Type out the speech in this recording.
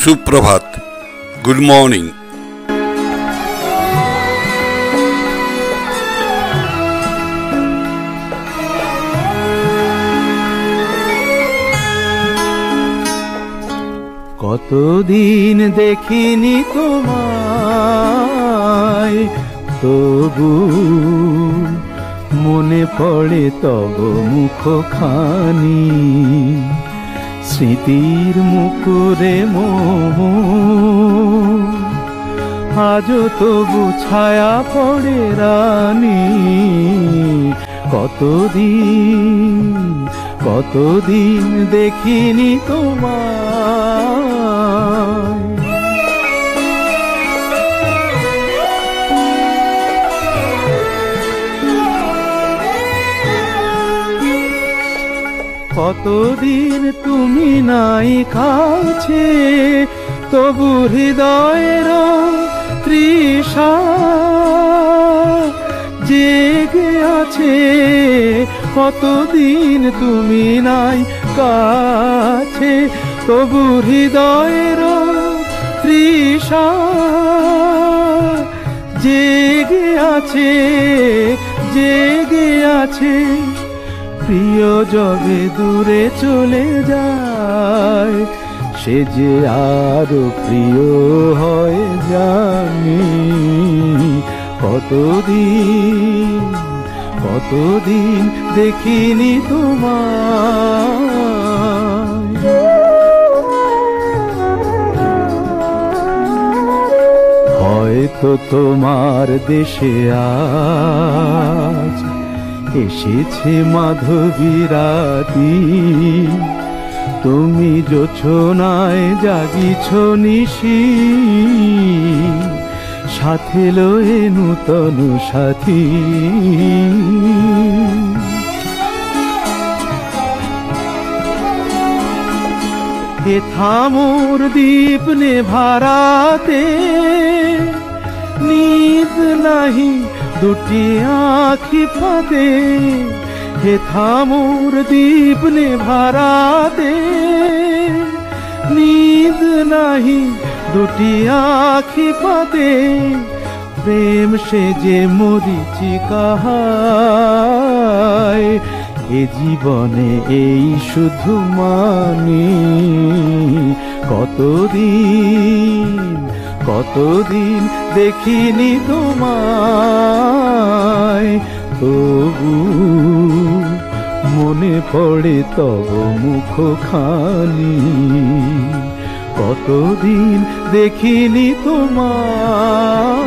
সুপ্রভাত, good morning. কতদিন দেখিনি তোমায়, তবু মনে পড়ে তব মুখখানি। স্মৃতির মুকুরে আজও তবু ছায়া পড়ে রানী। কতদিন দেখিনি তোমায়। কতদিন তুমি নাই কাছে, তবু হৃদয়ের তৃষা জেগে আছে। কতদিন তুমি নাই কাছে, তবু হৃদয়ের তৃষা জেগে আছে, জেগে আছে। প্রিয় যবে দূরে চলে যায়, সে যে আরো প্রিয় হয় জানি। কতদিন দেখিনি তোমায়। হয়তো তোমার দেশে আজ এসেছে মাধবী রাতি। তুমি জোছনায় জাগিছ নিশি, সাথে লয়ে নূতন সাথী। এ থামোর দীপ নেভারাতে নিদ নাহি দুটি আঁখি ফাঁদে। হে থামোর দীপ নেভারাতে নিদ নাহি দুটি আঁখি ফাঁদে। প্রেম সে যে মরিচিকা হায়, এ জীবনে এই শুধু মানি। কতদিন দেখিনি তোমায়, তবু মনে পড়ে তব মুখখানি। কতদিন দেখিনি তোমায়।